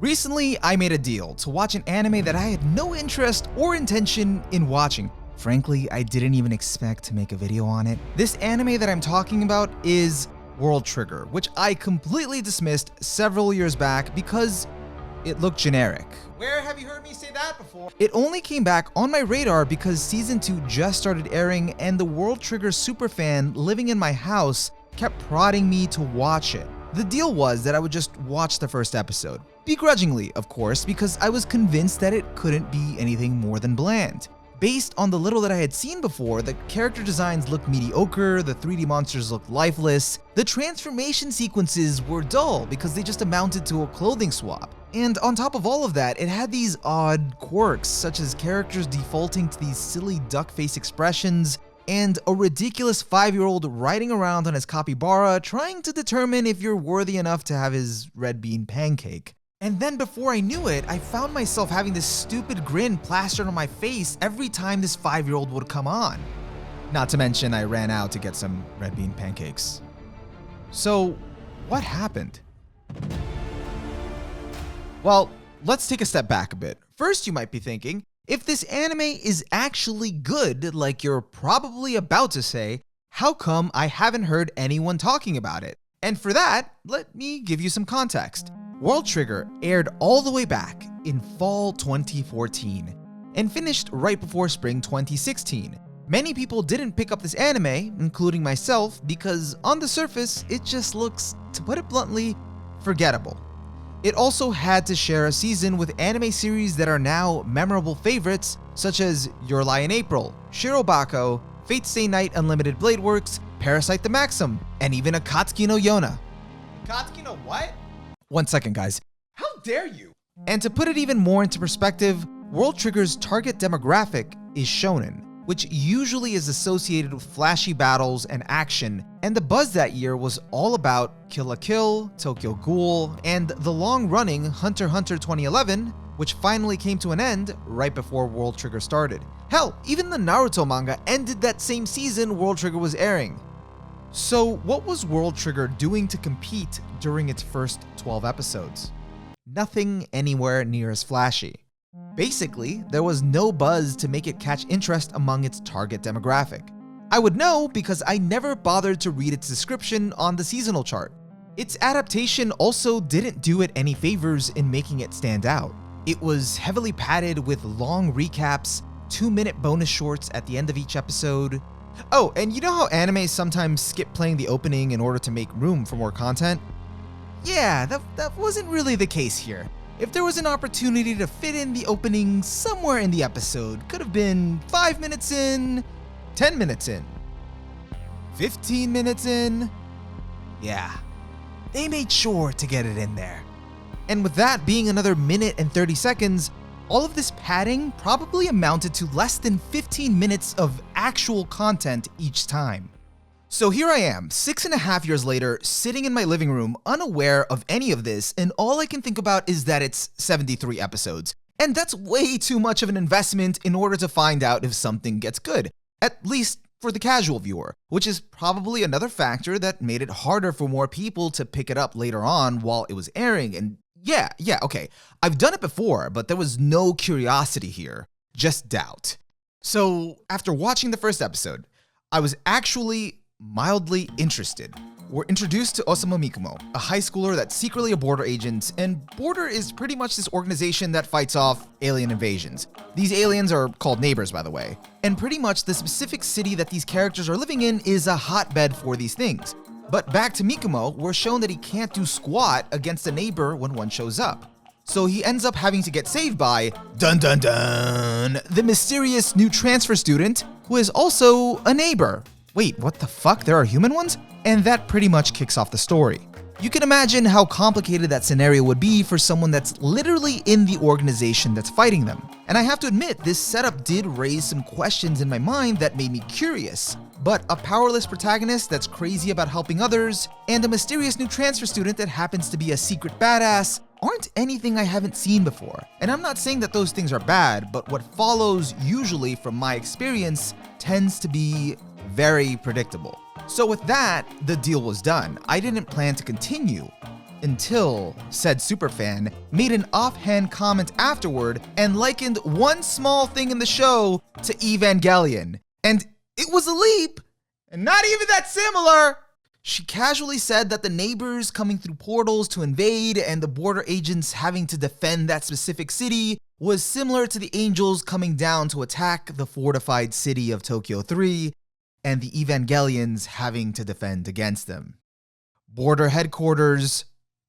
Recently, I made a deal to watch an anime that I had no interest or intention in watching. Frankly, I didn't even expect to make a video on it. This anime that I'm talking about is World Trigger, which I completely dismissed several years back because it looked generic. Where have you heard me say that before? It only came back on my radar because season 2 just started airing and the World Trigger superfan living in my house kept prodding me to watch it. The deal was that I would just watch the first episode. Begrudgingly, of course, because I was convinced that it couldn't be anything more than bland. Based on the little that I had seen before, the character designs looked mediocre, the 3D monsters looked lifeless, the transformation sequences were dull because they just amounted to a clothing swap. And on top of all of that, it had these odd quirks, such as characters defaulting to these silly duck face expressions, and a ridiculous 5-year-old riding around on his capybara trying to determine if you're worthy enough to have his red bean pancake. And then before I knew it, I found myself having this stupid grin plastered on my face every time this 5-year-old would come on. Not to mention I ran out to get some red bean pancakes. So, what happened? Well, let's take a step back a bit. First, you might be thinking, if this anime is actually good, like you're probably about to say, how come I haven't heard anyone talking about it? And for that, let me give you some context. World Trigger aired all the way back in fall 2014 and finished right before spring 2016. Many people didn't pick up this anime, including myself, because on the surface, it just looks, to put it bluntly, forgettable. It also had to share a season with anime series that are now memorable favorites, such as Your Lie in April, Shirobako, Fate Stay Night Unlimited Blade Works, Parasite the Maxim, and even Akatsuki no Yona. Akatsuki no what? One second, guys. How dare you? And to put it even more into perspective, World Trigger's target demographic is shonen, which usually is associated with flashy battles and action, and the buzz that year was all about Kill la Kill, Tokyo Ghoul, and the long-running Hunter x Hunter 2011, which finally came to an end right before World Trigger started. Hell, even the Naruto manga ended that same season World Trigger was airing. So what was World Trigger doing to compete during its first 12 episodes? Nothing anywhere near as flashy. Basically, there was no buzz to make it catch interest among its target demographic. I would know because I never bothered to read its description on the seasonal chart. Its adaptation also didn't do it any favors in making it stand out. It was heavily padded with long recaps, 2-minute bonus shorts at the end of each episode. Oh, and you know how anime sometimes skip playing the opening in order to make room for more content? Yeah, that wasn't really the case here. If there was an opportunity to fit in the opening somewhere in the episode, could have been 5 minutes in, 10 minutes in, 15 minutes in. Yeah, they made sure to get it in there. And with that being another minute and 30 seconds, all of this padding probably amounted to less than 15 minutes of actual content each time. So here I am, 6.5 years later, sitting in my living room, unaware of any of this, and all I can think about is that it's 73 episodes. And that's way too much of an investment in order to find out if something gets good, at least for the casual viewer, which is probably another factor that made it harder for more people to pick it up later on while it was airing. And yeah, okay, I've done it before, but there was no curiosity here, just doubt. So after watching the first episode, I was actually mildly interested. We're introduced to Osamu Mikumo, a high schooler that's secretly a border agent, and Border is pretty much this organization that fights off alien invasions. These aliens are called neighbors, by the way, and pretty much the specific city that these characters are living in is a hotbed for these things. But back to Mikumo, we're shown that he can't do squat against a neighbor when one shows up. So he ends up having to get saved by, dun dun dun, the mysterious new transfer student who is also a neighbor. Wait, what the fuck? There are human ones? And that pretty much kicks off the story. You can imagine how complicated that scenario would be for someone that's literally in the organization that's fighting them. And I have to admit, this setup did raise some questions in my mind that made me curious. But a powerless protagonist that's crazy about helping others, and a mysterious new transfer student that happens to be a secret badass, aren't anything I haven't seen before. And I'm not saying that those things are bad, but what follows usually from my experience tends to be very predictable. So with that, the deal was done. I didn't plan to continue until said superfan made an offhand comment afterward and likened one small thing in the show to Evangelion. And it was a leap, and not even that similar. She casually said that the neighbors coming through portals to invade and the border agents having to defend that specific city was similar to the angels coming down to attack the fortified city of Tokyo 3 and the Evangelions having to defend against them. Border headquarters,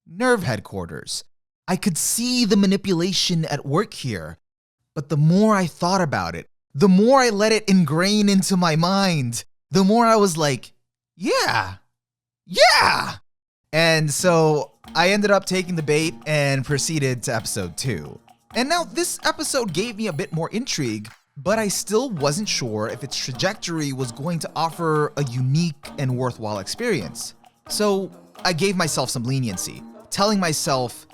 nerve headquarters. I could see the manipulation at work here, but the more I thought about it, the more I let it ingrain into my mind, the more I was like, yeah. And so I ended up taking the bait and proceeded to episode 2. And now this episode gave me a bit more intrigue, but I still wasn't sure if its trajectory was going to offer a unique and worthwhile experience. So I gave myself some leniency, telling myself,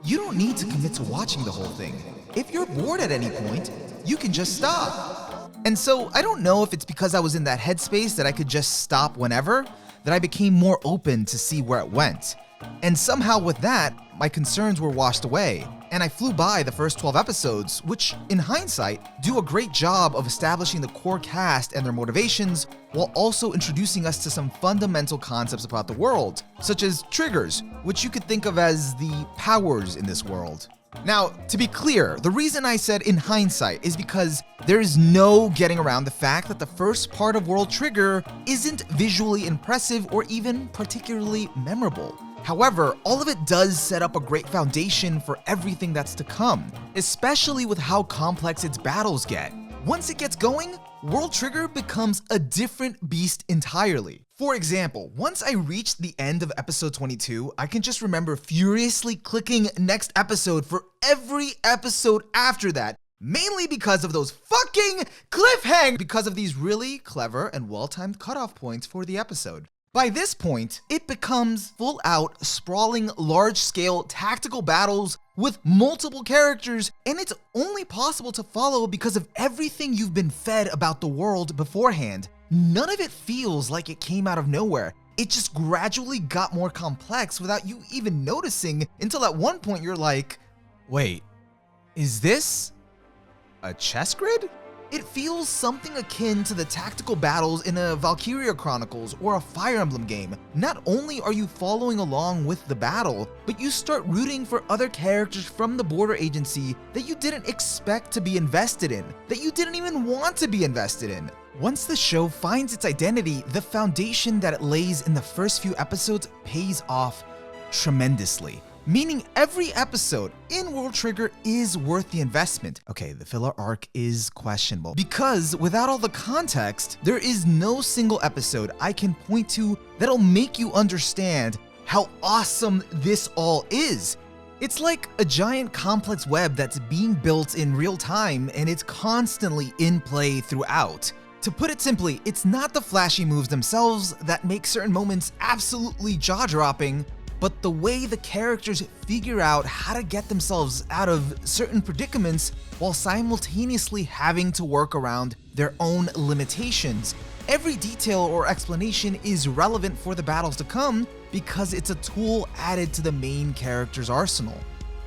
you don't need to commit to watching the whole thing. If you're bored at any point, you can just stop. And so I don't know if it's because I was in that headspace that I could just stop whenever, that I became more open to see where it went. And somehow with that, my concerns were washed away, and I flew by the first 12 episodes, which, in hindsight, do a great job of establishing the core cast and their motivations, while also introducing us to some fundamental concepts about the world, such as triggers, which you could think of as the powers in this world. Now, to be clear, the reason I said in hindsight is because there is no getting around the fact that the first part of World Trigger isn't visually impressive or even particularly memorable. However, all of it does set up a great foundation for everything that's to come, especially with how complex its battles get. Once it gets going, World Trigger becomes a different beast entirely. For example, once I reached the end of episode 22, I can just remember furiously clicking next episode for every episode after that, mainly because of those fucking cliffhangers, because of these really clever and well-timed cutoff points for the episode. By this point, it becomes full-out, sprawling, large-scale tactical battles with multiple characters, and it's only possible to follow because of everything you've been fed about the world beforehand. None of it feels like it came out of nowhere. It just gradually got more complex without you even noticing until at one point you're like, wait, is this a chess grid? It feels something akin to the tactical battles in a Valkyria Chronicles or a Fire Emblem game. Not only are you following along with the battle, but you start rooting for other characters from the border agency that you didn't expect to be invested in, that you didn't even want to be invested in. Once the show finds its identity, the foundation that it lays in the first few episodes pays off tremendously. Meaning every episode in World Trigger is worth the investment. Okay, the filler arc is questionable, because without all the context, there is no single episode I can point to that'll make you understand how awesome this all is. It's like a giant complex web that's being built in real time, and it's constantly in play throughout. To put it simply, it's not the flashy moves themselves that make certain moments absolutely jaw-dropping, but the way the characters figure out how to get themselves out of certain predicaments while simultaneously having to work around their own limitations. Every detail or explanation is relevant for the battles to come because it's a tool added to the main character's arsenal.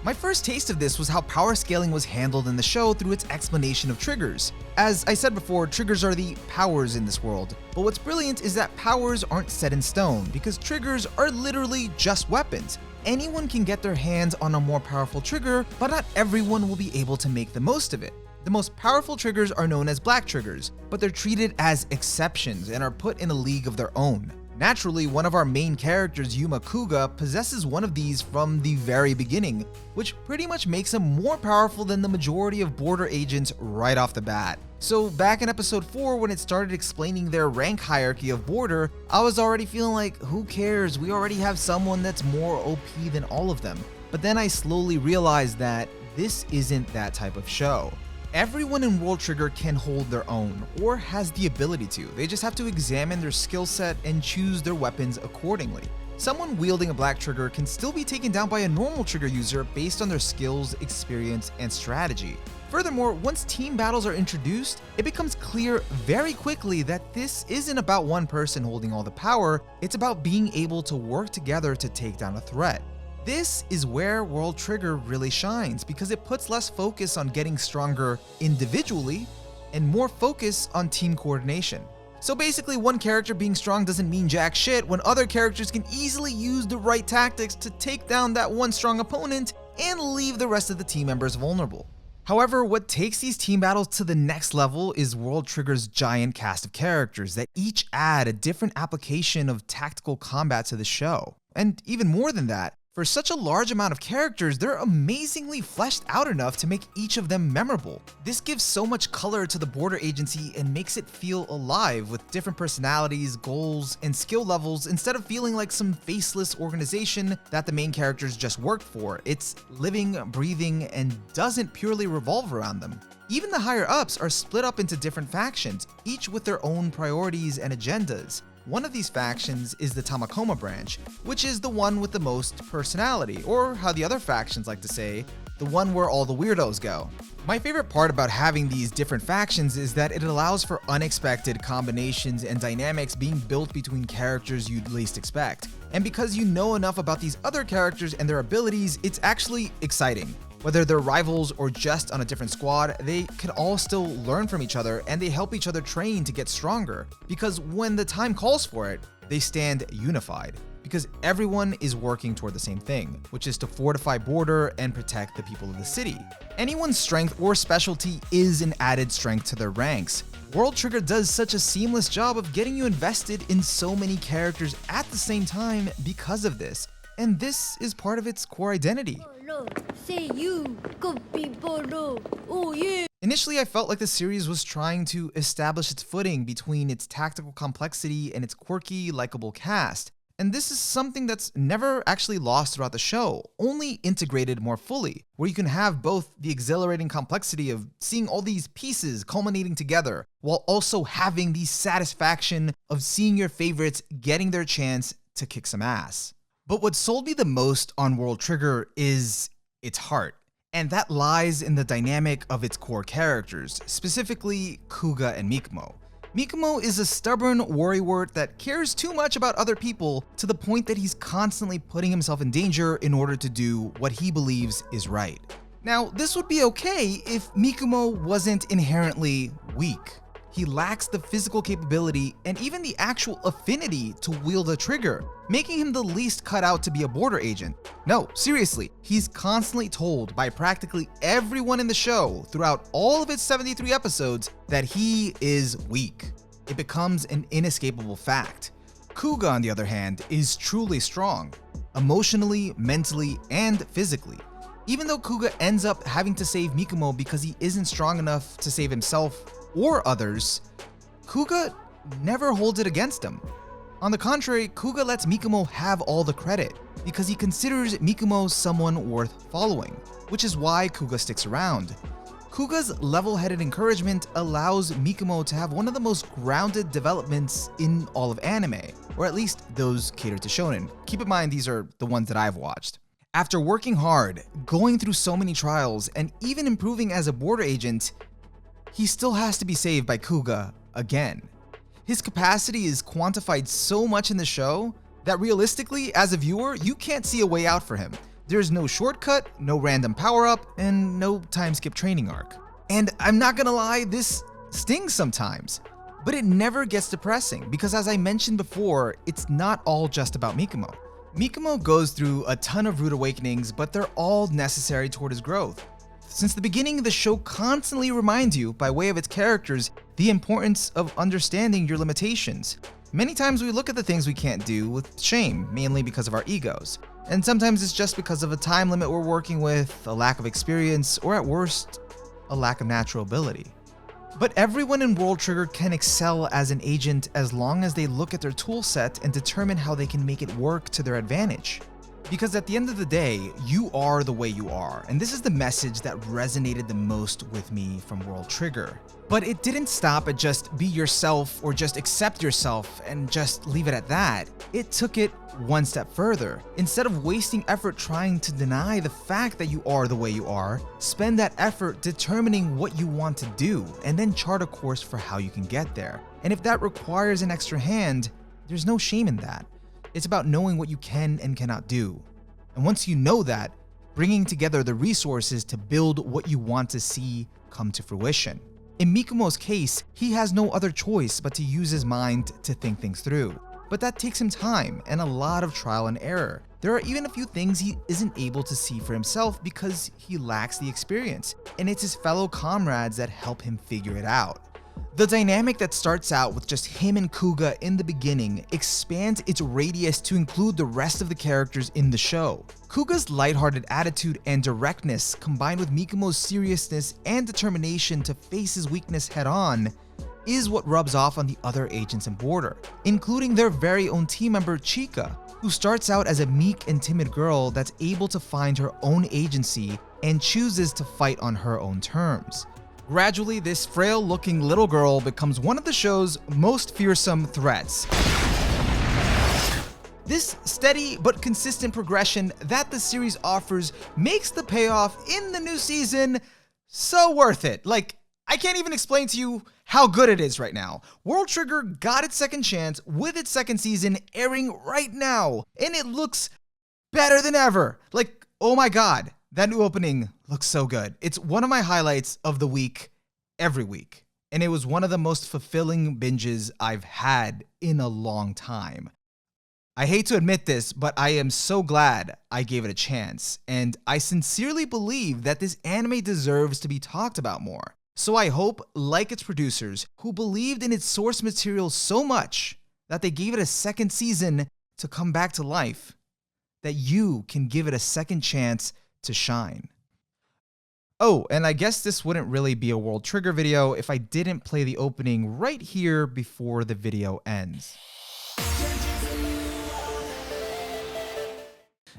My first taste of this was how power scaling was handled in the show through its explanation of triggers. As I said before, triggers are the powers in this world, but what's brilliant is that powers aren't set in stone because triggers are literally just weapons. Anyone can get their hands on a more powerful trigger, but not everyone will be able to make the most of it. The most powerful triggers are known as black triggers, but they're treated as exceptions and are put in a league of their own. Naturally, one of our main characters, Yuma Kuga, possesses one of these from the very beginning, which pretty much makes him more powerful than the majority of border agents right off the bat. So back in episode 4, when it started explaining their rank hierarchy of border, I was already feeling like, who cares, we already have someone that's more OP than all of them. But then I slowly realized that this isn't that type of show. Everyone in World Trigger can hold their own, or has the ability to. They just have to examine their skill set and choose their weapons accordingly. Someone wielding a black trigger can still be taken down by a normal trigger user based on their skills, experience, and strategy. Furthermore, once team battles are introduced, it becomes clear very quickly that this isn't about one person holding all the power, it's about being able to work together to take down a threat. This is where World Trigger really shines because it puts less focus on getting stronger individually and more focus on team coordination. So basically, one character being strong doesn't mean jack shit when other characters can easily use the right tactics to take down that one strong opponent and leave the rest of the team members vulnerable. However, what takes these team battles to the next level is World Trigger's giant cast of characters that each add a different application of tactical combat to the show. And even more than that, for such a large amount of characters, they're amazingly fleshed out enough to make each of them memorable. This gives so much color to the border agency and makes it feel alive with different personalities, goals, and skill levels instead of feeling like some faceless organization that the main characters just work for. It's living, breathing, and doesn't purely revolve around them. Even the higher ups are split up into different factions, each with their own priorities and agendas. One of these factions is the Tamakoma branch, which is the one with the most personality, or how the other factions like to say, the one where all the weirdos go. My favorite part about having these different factions is that it allows for unexpected combinations and dynamics being built between characters you'd least expect. And because you know enough about these other characters and their abilities, it's actually exciting. Whether they're rivals or just on a different squad, they can all still learn from each other and they help each other train to get stronger. Because when the time calls for it, they stand unified. Because everyone is working toward the same thing, which is to fortify border and protect the people of the city. Anyone's strength or specialty is an added strength to their ranks. World Trigger does such a seamless job of getting you invested in so many characters at the same time because of this. And this is part of its core identity. Initially, I felt like the series was trying to establish its footing between its tactical complexity and its quirky, likable cast. And this is something that's never actually lost throughout the show, only integrated more fully, where you can have both the exhilarating complexity of seeing all these pieces culminating together, while also having the satisfaction of seeing your favorites getting their chance to kick some ass. But what sold me the most on World Trigger is its heart, and that lies in the dynamic of its core characters, specifically Kuga and Mikumo. Mikumo is a stubborn worrywart that cares too much about other people to the point that he's constantly putting himself in danger in order to do what he believes is right. Now, this would be okay if Mikumo wasn't inherently weak. He lacks the physical capability and even the actual affinity to wield a trigger, making him the least cut out to be a border agent. No, seriously, he's constantly told by practically everyone in the show throughout all of its 73 episodes that he is weak. It becomes an inescapable fact. Kuga, on the other hand, is truly strong, emotionally, mentally, and physically. Even though Kuga ends up having to save Mikumo because he isn't strong enough to save himself or others, Kuga never holds it against him. On the contrary, Kuga lets Mikumo have all the credit because he considers Mikumo someone worth following, which is why Kuga sticks around. Kuga's level-headed encouragement allows Mikumo to have one of the most grounded developments in all of anime, or at least those catered to shonen. Keep in mind, these are the ones that I've watched. After working hard, going through so many trials, and even improving as a border agent, he still has to be saved by Kuga again. His capacity is quantified so much in the show that realistically, as a viewer, you can't see a way out for him. There's no shortcut, no random power-up, and no time-skip training arc. And I'm not gonna lie, this stings sometimes, but it never gets depressing because, as I mentioned before, it's not all just about Mikumo. Mikumo goes through a ton of rude awakenings, but they're all necessary toward his growth. Since the beginning, the show constantly reminds you, by way of its characters, the importance of understanding your limitations. Many times we look at the things we can't do with shame, mainly because of our egos. And sometimes it's just because of a time limit we're working with, a lack of experience, or at worst, a lack of natural ability. But everyone in World Trigger can excel as an agent as long as they look at their tool set and determine how they can make it work to their advantage. Because at the end of the day, you are the way you are, and this is the message that resonated the most with me from World Trigger. But it didn't stop at just be yourself or just accept yourself and just leave it at that. It took it one step further. Instead of wasting effort trying to deny the fact that you are the way you are, spend that effort determining what you want to do and then chart a course for how you can get there. And if that requires an extra hand, there's no shame in that. It's about knowing what you can and cannot do. And once you know that, bringing together the resources to build what you want to see come to fruition. In Mikumo's case, he has no other choice but to use his mind to think things through. But that takes him time and a lot of trial and error. There are even a few things he isn't able to see for himself because he lacks the experience, and it's his fellow comrades that help him figure it out. The dynamic that starts out with just him and Kuga in the beginning expands its radius to include the rest of the characters in the show. Kuga's lighthearted attitude and directness, combined with Mikumo's seriousness and determination to face his weakness head-on, is what rubs off on the other agents in Border, including their very own team member Chika, who starts out as a meek and timid girl that's able to find her own agency and chooses to fight on her own terms. Gradually, this frail-looking little girl becomes one of the show's most fearsome threats. This steady but consistent progression that the series offers makes the payoff in the new season so worth it. Like, I can't even explain to you how good it is right now. World Trigger got its second chance with its second season airing right now, and it looks better than ever. Like, oh my god. That new opening looks so good. It's one of my highlights of the week every week, and it was one of the most fulfilling binges I've had in a long time. I hate to admit this, but I am so glad I gave it a chance, and I sincerely believe that this anime deserves to be talked about more. So I hope, like its producers, who believed in its source material so much that they gave it a second season to come back to life, that you can give it a second chance to shine. Oh, and I guess this wouldn't really be a World Trigger video if I didn't play the opening right here before the video ends.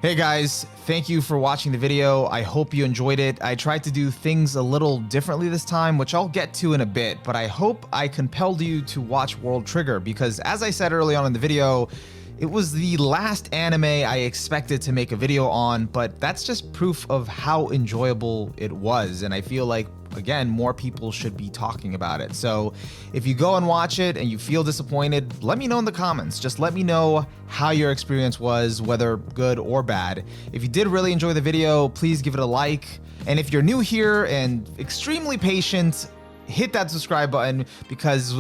Hey guys, thank you for watching the video. I hope you enjoyed it. I tried to do things a little differently this time, which I'll get to in a bit, but I hope I compelled you to watch World Trigger because, as I said early on in the video, it was the last anime I expected to make a video on, but that's just proof of how enjoyable it was, and I feel like, again, more people should be talking about it. So if you go and watch it and you feel disappointed, let me know in the comments. Just let me know how your experience was, whether good or bad. If you did really enjoy the video, please give it a like. And if you're new here and extremely patient, hit that subscribe button because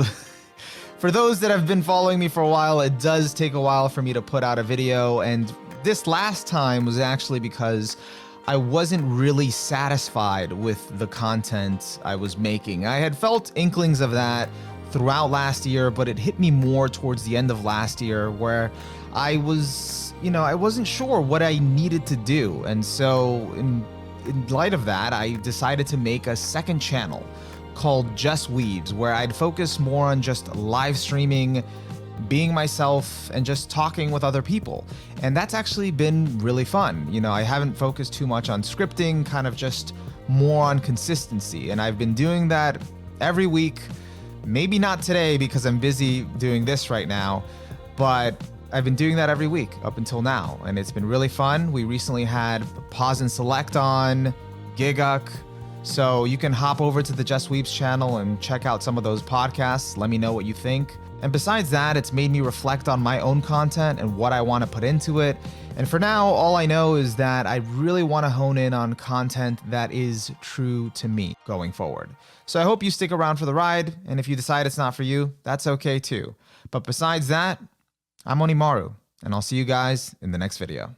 for those that have been following me for a while, it does take a while for me to put out a video, and this last time was actually because I wasn't really satisfied with the content I was making. I had felt inklings of that throughout last year, but it hit me more towards the end of last year where I was, I wasn't sure what I needed to do. And so in light of that, I decided to make a second channel called Just Weebs, where I'd focus more on just live streaming, being myself, and just talking with other people. And that's actually been really fun. I haven't focused too much on scripting, kind of just more on consistency. And I've been doing that every week. Maybe not today because I'm busy doing this right now, but I've been doing that every week up until now. And it's been really fun. We recently had Pause and Select on, Giguk. So you can hop over to the Just Weebs channel and check out some of those podcasts. Let me know what you think. And besides that, it's made me reflect on my own content and what I want to put into it. And for now, all I know is that I really want to hone in on content that is true to me going forward. So I hope you stick around for the ride. And if you decide it's not for you, that's okay too. But besides that, I'm OniMaru, and I'll see you guys in the next video.